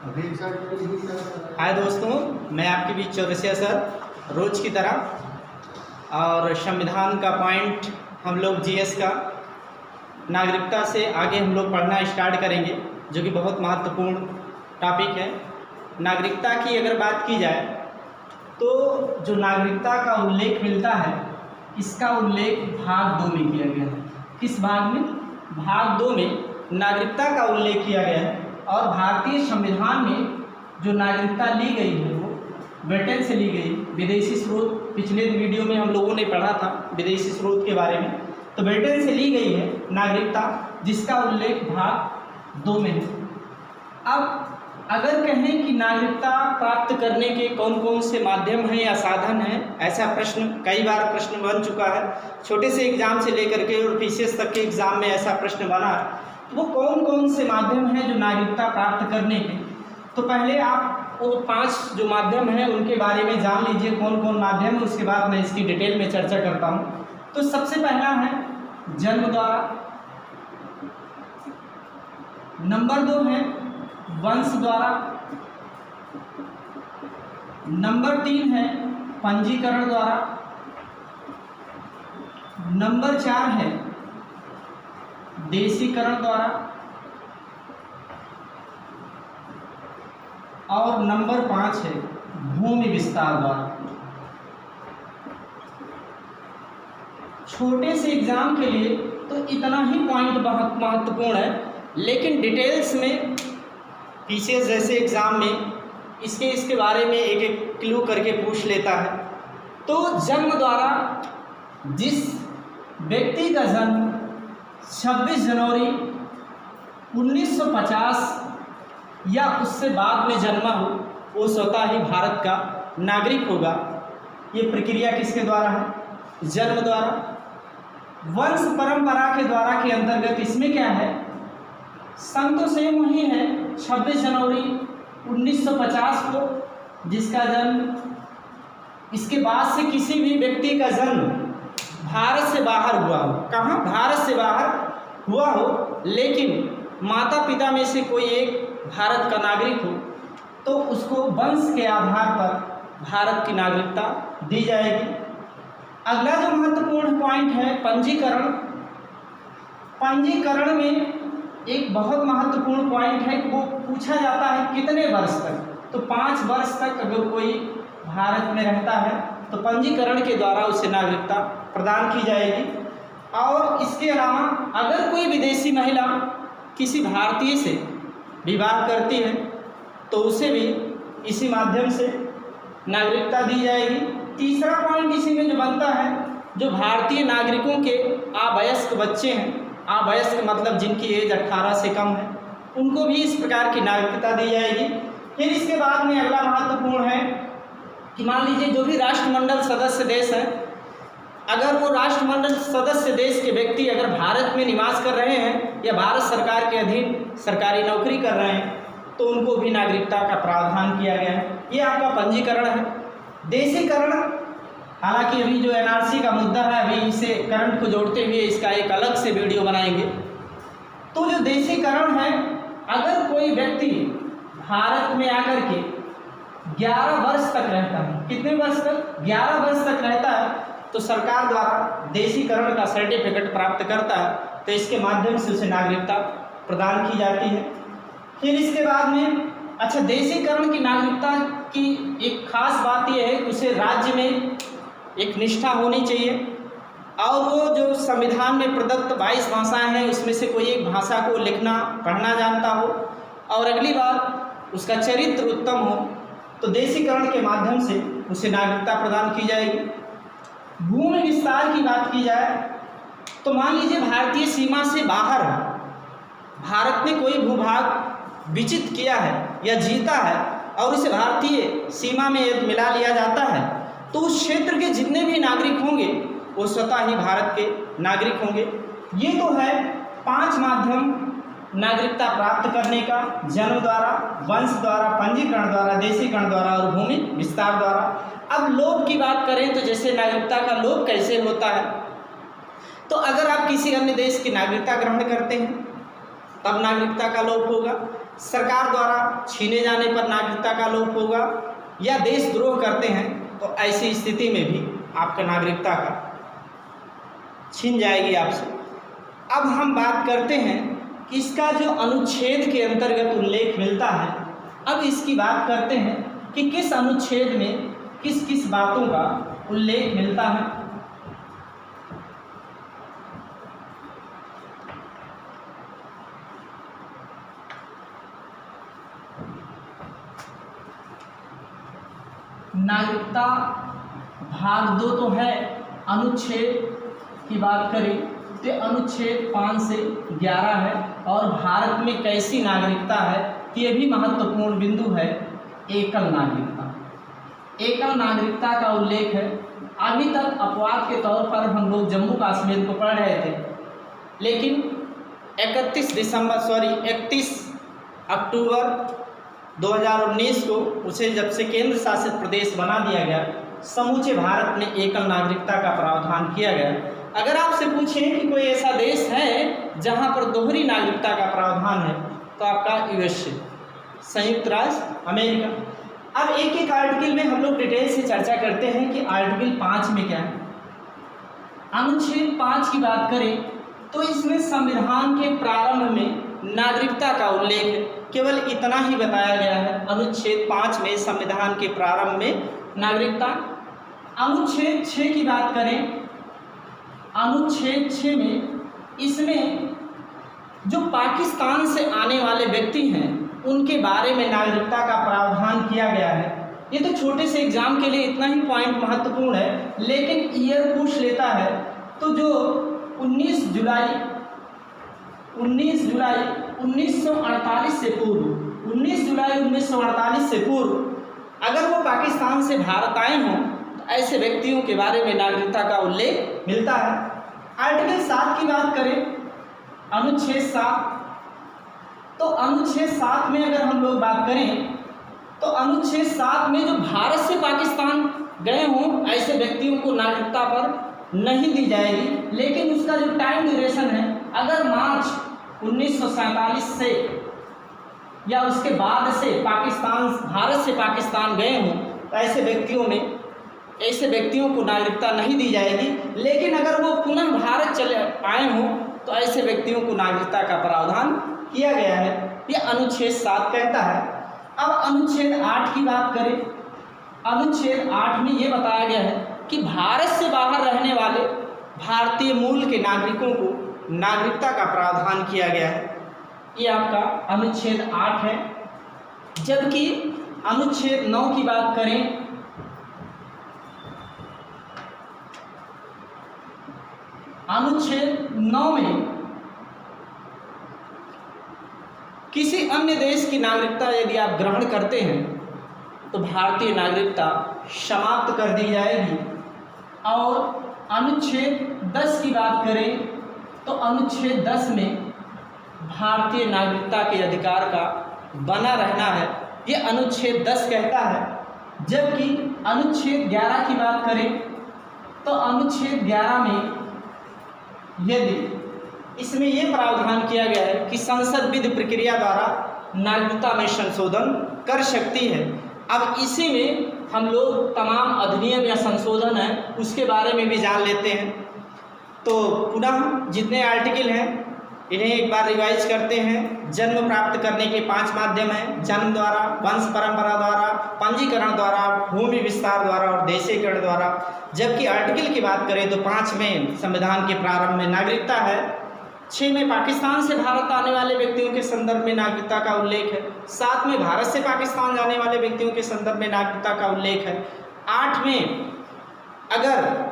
हाय दोस्तों, मैं आपके बीच चौरसिया सर रोज की तरह। और संविधान का पॉइंट हम लोग जीएस का नागरिकता से आगे हम लोग पढ़ना स्टार्ट करेंगे, जो कि बहुत महत्वपूर्ण टॉपिक है। नागरिकता की अगर बात की जाए तो जो नागरिकता का उल्लेख मिलता है, इसका उल्लेख भाग 2 में किया गया है। किस भाग में? भाग 2 में नागरिकता का उल्लेख किया गया है। और भारतीय संविधान में जो नागरिकता ली गई है वो ब्रिटेन से ली गई, विदेशी स्रोत। पिछले वीडियो में हम लोगों ने पढ़ा था विदेशी स्रोत के बारे में। तो ब्रिटेन से ली गई है नागरिकता, जिसका उल्लेख भाग 2 में है। अब अगर कहें कि नागरिकता प्राप्त करने के कौन कौन से माध्यम हैं या साधन हैं, ऐसा प्रश्न कई बार प्रश्न बन चुका है। छोटे से एग्जाम से लेकर के और पीसीएस तक के एग्जाम में ऐसा प्रश्न बना है। तो वो कौन कौन से माध्यम हैं जो नागरिकता प्राप्त करने के? तो पहले आप वो 5 जो माध्यम हैं उनके बारे में जान लीजिए कौन कौन माध्यम है, उसके बाद मैं इसकी डिटेल में चर्चा करता हूँ। तो सबसे पहला है जन्म द्वारा, नंबर 2 है वंश द्वारा, नंबर 3 है पंजीकरण द्वारा, नंबर 4 है देशीकरण द्वारा, और नंबर 5 है भूमि विस्तार द्वारा। छोटे से एग्जाम के लिए तो इतना ही पॉइंट बहुत महत्वपूर्ण है, लेकिन डिटेल्स में पीसीएस जैसे एग्जाम में इसके बारे में एक एक क्लू करके पूछ लेता है। तो जन्म द्वारा जिस व्यक्ति का जन्म 26 जनवरी 1950 या उससे बाद में जन्मा हो, वो स्वतः ही भारत का नागरिक होगा। ये प्रक्रिया किसके द्वारा है? जन्म द्वारा। वंश परंपरा के द्वारा के अंतर्गत इसमें क्या है? सन तो सेम वही है, 26 जनवरी 1950 को जिसका जन्म, इसके बाद से किसी भी व्यक्ति का जन्म भारत से बाहर हुआ हो। कहाँ? भारत से बाहर हुआ हो, लेकिन माता पिता में से कोई एक भारत का नागरिक हो, तो उसको वंश के आधार पर भारत की नागरिकता दी जाएगी। अगला जो महत्वपूर्ण पॉइंट है पंजीकरण। पंजीकरण में एक बहुत महत्वपूर्ण पॉइंट है कि वो पूछा जाता है कितने वर्ष तक। तो 5 वर्ष तक अगर कोई भारत में रहता है तो पंजीकरण के द्वारा उसे नागरिकता प्रदान की जाएगी। और इसके अलावा अगर कोई विदेशी महिला किसी भारतीय से विवाह करती है तो उसे भी इसी माध्यम से नागरिकता दी जाएगी। तीसरा पॉइंट इसी में जो बनता है, जो भारतीय नागरिकों के अवयस्क बच्चे हैं, अवयस्क मतलब जिनकी एज 18 से कम है, उनको भी इस प्रकार की नागरिकता दी जाएगी। फिर इसके बाद में अगला महत्वपूर्ण है कि मान लीजिए जो भी राष्ट्रमंडल सदस्य देश है, अगर वो राष्ट्रमंडल सदस्य देश के व्यक्ति अगर भारत में निवास कर रहे हैं या भारत सरकार के अधीन सरकारी नौकरी कर रहे हैं, तो उनको भी नागरिकता का प्रावधान किया गया है। ये आपका पंजीकरण है। देशीकरण, हालांकि अभी जो एनआरसी का मुद्दा है, अभी इसे करंट को जोड़ते हुए इसका एक अलग से वीडियो बनाएंगे। तो जो देशीकरण है, अगर कोई व्यक्ति भारत में आकर के 11 वर्ष तक रहता है, कितने वर्ष तक? 11 वर्ष तक रहता है, तो सरकार द्वारा देशीकरण का सर्टिफिकेट प्राप्त करता है, तो इसके माध्यम से उसे नागरिकता प्रदान की जाती है। फिर इसके बाद में अच्छा, देशीकरण की नागरिकता की एक खास बात यह है कि उसे राज्य में एक निष्ठा होनी चाहिए, और वो जो संविधान में प्रदत्त 22 भाषाएं हैं उसमें से कोई एक भाषा को लिखना पढ़ना जानता हो, और अगली बात उसका चरित्र उत्तम हो, तो देशीकरण के माध्यम से उसे नागरिकता प्रदान की जाएगी। भूमि विस्तार की बात की जाए तो मान लीजिए भारतीय सीमा से बाहर भारत ने कोई भूभाग विजित किया है या जीता है और उसे भारतीय सीमा में मिला लिया जाता है, तो उस क्षेत्र के जितने भी नागरिक होंगे वो स्वतः ही भारत के नागरिक होंगे। ये तो है 5 माध्यम नागरिकता प्राप्त करने का: जन्म द्वारा, वंश द्वारा, पंजीकरण द्वारा, देशीकरण द्वारा और भूमि विस्तार द्वारा। अब लोप की बात करें तो जैसे नागरिकता का लोप कैसे होता है, तो अगर आप किसी अन्य देश की नागरिकता ग्रहण करते हैं तब नागरिकता का लोप होगा, सरकार द्वारा छीने जाने पर नागरिकता का लोप होगा, या देशद्रोह करते हैं तो ऐसी स्थिति में भी आपका नागरिकता का छीन जाएगी आपसे। अब हम बात करते हैं कि इसका जो अनुच्छेद के अंतर्गत उल्लेख मिलता है, अब इसकी बात करते हैं कि किस अनुच्छेद में किस किस बातों का उल्लेख मिलता है। नागरिकता भाग 2 तो है, अनुच्छेद की बात करें तो अनुच्छेद 5 से 11 है, और भारत में कैसी नागरिकता है ये भी महत्वपूर्ण बिंदु है, एकल नागरिकता। एकल नागरिकता का उल्लेख है। अभी तक अपवाद के तौर पर हम लोग जम्मू कश्मीर को पढ़ रहे थे, लेकिन 31 अक्टूबर 2019 को उसे जब से केंद्र शासित प्रदेश बना दिया गया, समूचे भारत में एकल नागरिकता का प्रावधान किया गया। अगर आपसे पूछें कि कोई ऐसा देश है जहां पर दोहरी नागरिकता का प्रावधान है, तो आपका यूएसए, संयुक्त राज्य अमेरिका। अब एक एक आर्टिकल में हम लोग डिटेल से चर्चा करते हैं कि आर्टिकल 5 में क्या है। अनुच्छेद 5 की बात करें तो इसमें संविधान के प्रारंभ में नागरिकता का उल्लेख है, केवल इतना ही बताया गया है। अनुच्छेद 5 में संविधान के प्रारंभ में नागरिकता। अनुच्छेद 6 की बात करें, अनुच्छेद 6 में इसमें जो पाकिस्तान से आने वाले व्यक्ति हैं उनके बारे में नागरिकता का प्रावधान किया गया है। ये तो छोटे से एग्जाम के लिए इतना ही पॉइंट महत्वपूर्ण है, लेकिन ईयर पूछ लेता है तो जो 19 जुलाई 1948 से पूर्व 19 जुलाई 1948 से पूर्व अगर वो पाकिस्तान से भारत आए हों तो ऐसे व्यक्तियों के बारे में नागरिकता का उल्लेख मिलता है। आर्टिकल 7 की बात करें, अनुच्छेद 7, तो अनुच्छेद 7 में अगर हम लोग बात करें तो अनुच्छेद 7 में जो भारत से पाकिस्तान गए हों ऐसे व्यक्तियों को नागरिकता पर नहीं दी जाएगी, लेकिन उसका जो टाइम ड्यूरेशन है, अगर मार्च 1947 से या उसके बाद से भारत से पाकिस्तान गए हों तो ऐसे व्यक्तियों को नागरिकता नहीं दी जाएगी। लेकिन अगर वो पुनः भारत चले आए हों तो ऐसे व्यक्तियों को नागरिकता का प्रावधान किया गया है, ये अनुच्छेद 7 कहता है। अब अनुच्छेद 8 की बात करें, अनुच्छेद 8 में ये बताया गया है कि भारत से बाहर रहने वाले भारतीय मूल के नागरिकों को नागरिकता का प्रावधान किया गया है। ये आपका अनुच्छेद 8 है। जबकि अनुच्छेद 9 की बात करें, अनुच्छेद 9 में किसी अन्य देश की नागरिकता यदि आप ग्रहण करते हैं तो भारतीय नागरिकता समाप्त कर दी जाएगी। और अनुच्छेद 10 की बात करें तो अनुच्छेद 10 में भारतीय नागरिकता के अधिकार का बना रहना है, ये अनुच्छेद 10 कहता है। जबकि अनुच्छेद 11 की बात करें तो अनुच्छेद 11 में यदि इसमें यह प्रावधान किया गया है कि संसद विधि प्रक्रिया द्वारा नागरिकता में संशोधन कर सकती है। अब इसी में हम लोग तमाम अधिनियम या संशोधन है उसके बारे में भी जान लेते हैं। तो पुनः जितने आर्टिकल हैं इन्हें एक बार रिवाइज करते हैं। जन्म प्राप्त करने के 5 माध्यम हैं, जन्म द्वारा, वंश परंपरा द्वारा, पंजीकरण द्वारा, भूमि विस्तार द्वारा और देशीकरण द्वारा। जबकि आर्टिकल की बात करें तो 5 में संविधान के प्रारंभ में नागरिकता है, 6 में पाकिस्तान से भारत आने वाले व्यक्तियों के संदर्भ में नागरिकता का उल्लेख है, 7 में भारत से पाकिस्तान जाने वाले व्यक्तियों के संदर्भ में नागरिकता का उल्लेख है, 8 में अगर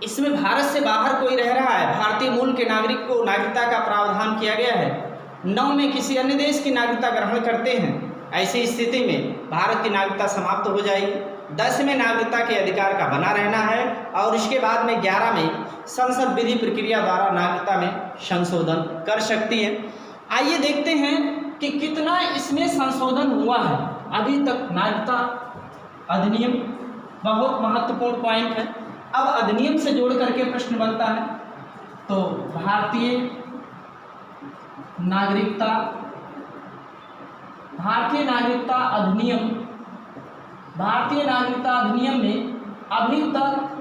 इसमें भारत से बाहर कोई रह रहा है भारतीय मूल के नागरिक को नागरिकता का प्रावधान किया गया है, 9 में किसी अन्य देश की नागरिकता ग्रहण करते हैं, ऐसी स्थिति में भारत की नागरिकता समाप्त हो जाएगी, 10 में नागरिकता के अधिकार का बना रहना है और इसके बाद में 11 में संसद विधि प्रक्रिया द्वारा नागरिकता में संशोधन कर सकती है। आइए देखते हैं कि कितना इसमें संशोधन हुआ है अभी तक। नागरिकता अधिनियम बहुत महत्वपूर्ण पॉइंट है। अब अधिनियम से जोड़ करके प्रश्न बनता है तो भारतीय नागरिकता, भारतीय नागरिकता अधिनियम, भारतीय नागरिकता अधिनियम में अभी तक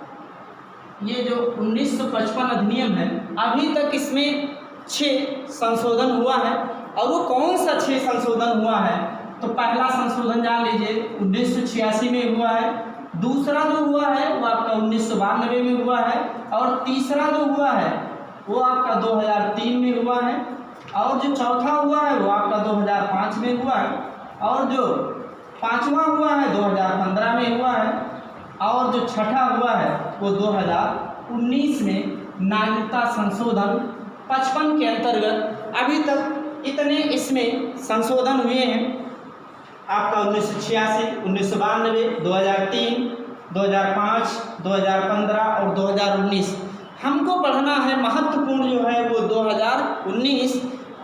ये जो 1955 अधिनियम है, अभी तक इसमें 6 संशोधन हुआ है। और वो कौन सा 6 संशोधन हुआ है? तो पहला संशोधन जान लीजिए 1986 में हुआ है, दूसरा जो हुआ है वो आपका 1992 में हुआ है, और तीसरा जो हुआ है वो आपका 2003 में हुआ है, और जो चौथा हुआ है वो आपका 2005 में हुआ है, और जो पांचवा हुआ है 2015 में हुआ है, और जो छठा हुआ है वो 2019 में नागरिकता संशोधन 55 के अंतर्गत अभी तक इतने इसमें संशोधन हुए हैं। आपका 1986, 1992, 2003, 2005, 2015 और 2019। हमको पढ़ना है महत्वपूर्ण जो है वो 2019।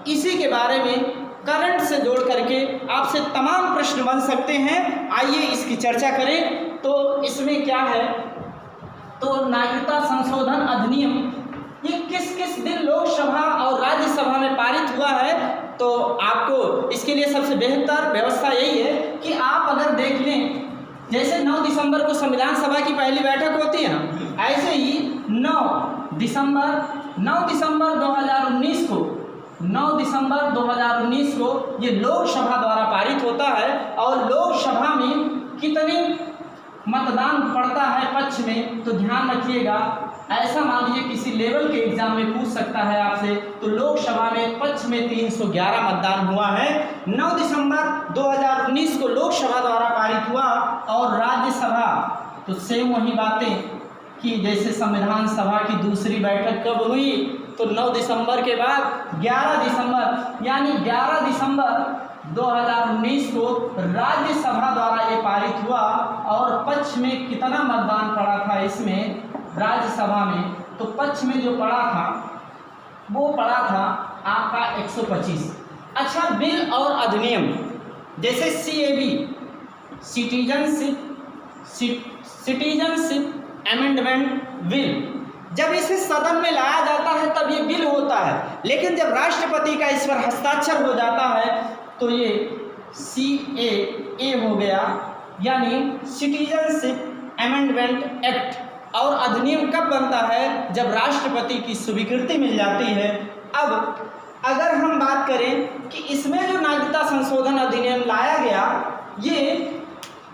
इसी के बारे में करंट से जोड़ करके आपसे तमाम प्रश्न बन सकते हैं। आइए इसकी चर्चा करें। तो इसमें क्या है, तो नागरिकता संशोधन अधिनियम ये किस किस दिन लोकसभा और राज्यसभा में पारित हुआ है? तो आपको इसके लिए सबसे बेहतर व्यवस्था यही है कि आप अगर देख लें, जैसे 9 दिसंबर को संविधान सभा की पहली बैठक होती है ना, ऐसे ही 9 दिसंबर 2019 को ये लोकसभा द्वारा पारित होता है। और लोकसभा में कितने मतदान पड़ता है पक्ष में, तो ध्यान रखिएगा। ऐसा मान लीजिए किसी लेवल के एग्जाम में पूछ सकता है आपसे, तो लोकसभा में पक्ष में 311 मतदान हुआ है। 9 दिसंबर 2019 को लोकसभा द्वारा पारित हुआ। और राज्यसभा तो सेम वही बातें कि जैसे संविधान सभा की दूसरी बैठक कब हुई, तो 9 दिसंबर के बाद 11 दिसंबर, यानी 11 दिसंबर 2019 को राज्यसभा द्वारा ये पारित हुआ। और पक्ष में कितना मतदान पड़ा था इसमें राज्यसभा में, तो पक्ष में जो पड़ा था वो पड़ा था आपका 125। अच्छा, बिल और अधिनियम, जैसे CAB सिटीजनशिप अमेंडमेंट बिल, जब इसे सदन में लाया जाता है तब ये बिल होता है, लेकिन जब राष्ट्रपति का इस पर हस्ताक्षर हो जाता है तो ये CAA हो गया, यानी सिटीजनशिप अमेंडमेंट एक्ट। और अधिनियम कब बनता है? जब राष्ट्रपति की स्वीकृति मिल जाती है। अब अगर हम बात करें कि इसमें जो नागरिकता संशोधन अधिनियम लाया गया, ये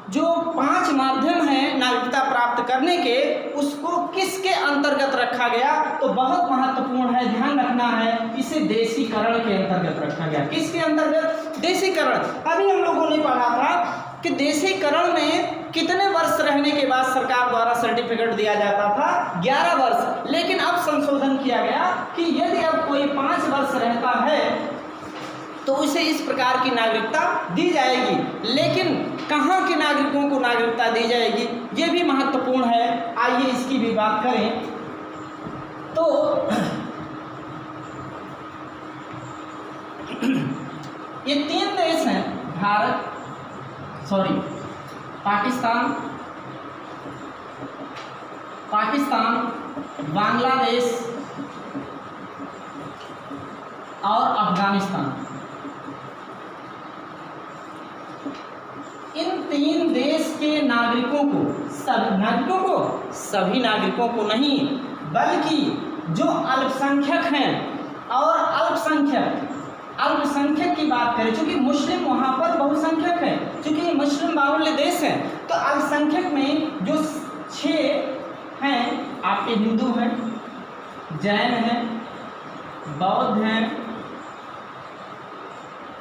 जो 5 माध्यम हैं नागरिकता प्राप्त करने के, उसको किसके अंतर्गत रखा गया? तो बहुत महत्वपूर्ण है, ध्यान रखना है, इसे देशीकरण के अंतर्गत रखा गया। किसके अंतर्गत? देशीकरण। अभी हम लोगों ने पढ़ा था कि देशीकरण में कितने वर्ष रहने के बाद सरकार द्वारा सर्टिफिकेट दिया जाता था? 11 वर्ष। लेकिन अब संशोधन किया गया कि यदि अब कोई 5 वर्ष रहता है तो उसे इस प्रकार की नागरिकता दी जाएगी। लेकिन कहाँ के नागरिकों को नागरिकता दी जाएगी, ये भी महत्वपूर्ण है। आइए इसकी भी बात करें। तो ये 3 देश हैं, पाकिस्तान, बांग्लादेश और अफगानिस्तान। इन 3 देश के नागरिकों को, सभी नागरिकों को नहीं, बल्कि जो अल्पसंख्यक हैं और अल्पसंख्यक की बात करें, चूंकि मुस्लिम वहाँ पर बहुसंख्यक है, चूंकि मुस्लिम बाहुल्य देश है, तो अल्पसंख्यक में जो 6 हैं आपके हिंदू हैं, जैन हैं, बौद्ध हैं,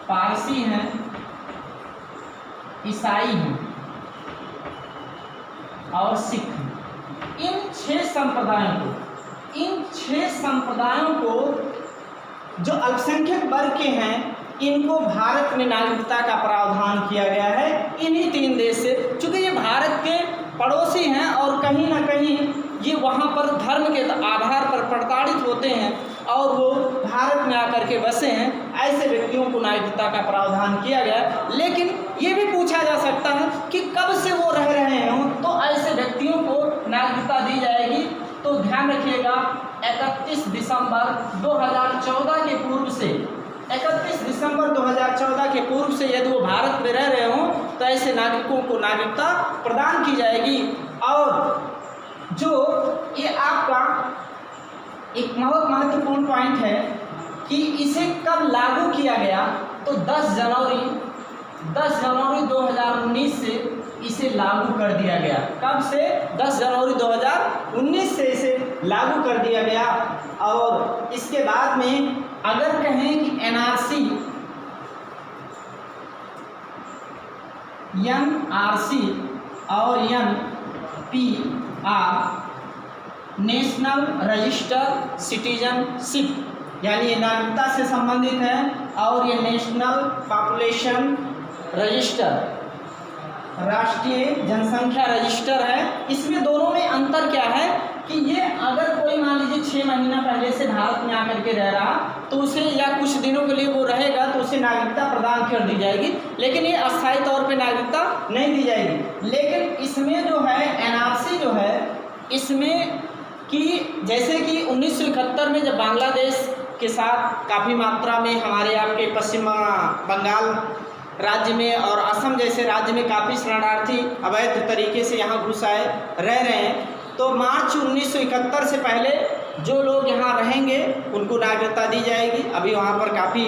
पारसी हैं, ईसाई हैं और सिख हैं। इन 6 संप्रदायों को जो अल्पसंख्यक वर्ग के हैं, इनको भारत में नागरिकता का प्रावधान किया गया है इन्हीं 3 देश से। चूँकि ये भारत के पड़ोसी हैं और कहीं ना कहीं ये वहाँ पर धर्म के आधार पर प्रताड़ित होते हैं और वो भारत में आकर के बसे हैं, ऐसे व्यक्तियों को नागरिकता का प्रावधान किया गया। लेकिन ये भी पूछा जा सकता है कि कब से वो रह रहे हों, तो ऐसे व्यक्तियों को नागरिकता दी जाएगी। तो ध्यान रखिएगा, 31 दिसंबर 2014 के पूर्व से 31 दिसंबर 2014 के पूर्व से यदि वो भारत में रह रहे हों तो ऐसे नागरिकों को नागरिकता प्रदान की जाएगी। और जो ये आपका एक बहुत महत्वपूर्ण पॉइंट है कि इसे कब लागू किया गया, तो 10 जनवरी 2019 से इसे लागू कर दिया गया। कब से? 10 जनवरी 2019 से इसे लागू कर दिया गया। और इसके बाद में अगर कहें कि एनआरसी और एनपीआर नेशनल रजिस्टर सिटीजनशिप, यानी ये नागरिकता से संबंधित है, और ये नेशनल पॉपुलेशन रजिस्टर राष्ट्रीय जनसंख्या रजिस्टर है। इसमें दोनों में अंतर क्या है कि ये अगर कोई मान लीजिए 6 महीना पहले से भारत में आकर के रह रहा तो उसे या कुछ दिनों के लिए वो रहेगा तो उसे नागरिकता प्रदान कर दी जाएगी, लेकिन ये अस्थायी तौर पे नागरिकता नहीं दी जाएगी। लेकिन इसमें जो है एनआरसी जो है इसमें कि जैसे कि 1971 में जब बांग्लादेश के साथ काफ़ी मात्रा में हमारे आपके पश्चिम बंगाल राज्य में और असम जैसे राज्य में काफ़ी शरणार्थी अवैध तरीके से यहाँ घुस आए रह रहे हैं, तो मार्च 1971 से पहले जो लोग यहाँ रहेंगे उनको नागरिकता दी जाएगी। अभी वहाँ पर काफ़ी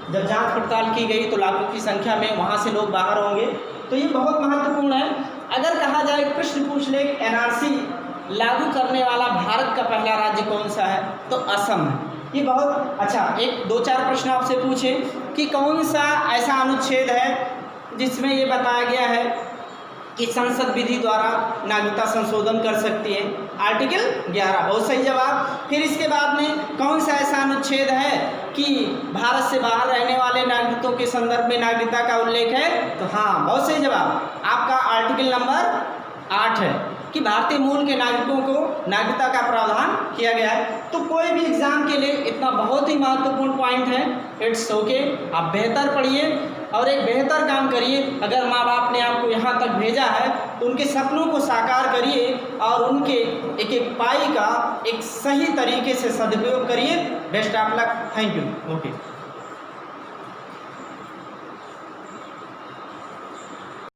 जब जांच पड़ताल की गई तो लाखों की संख्या में वहाँ से लोग बाहर होंगे। तो ये बहुत महत्वपूर्ण है। अगर कहा जाए प्रश्न पूछ ले एनआरसी लागू करने वाला भारत का पहला राज्य कौन सा है, तो असम है। ये बहुत अच्छा। एक 2-4 प्रश्न आपसे पूछे कि कौन सा ऐसा अनुच्छेद है जिसमें ये बताया गया है कि संसद विधि द्वारा नागरिकता संशोधन कर सकती है, आर्टिकल 11, बहुत सही जवाब। फिर इसके बाद में कौन सा ऐसा अनुच्छेद है कि भारत से बाहर रहने वाले नागरिकों के संदर्भ में नागरिकता का उल्लेख है, तो हाँ बहुत सही जवाब आपका आर्टिकल नंबर 8 है कि भारतीय मूल के नागरिकों को नागरिकता का प्रावधान किया गया है। तो कोई भी एग्जाम के लिए इतना बहुत ही महत्वपूर्ण पॉइंट है, इट्स ओके। आप बेहतर पढ़िए और एक बेहतर काम करिए। अगर माँ बाप ने आपको यहाँ तक भेजा है तो उनके सपनों को साकार करिए और उनके एक एक पाई का एक सही तरीके से सदुपयोग करिए। Best of luck. Thank you. Okay.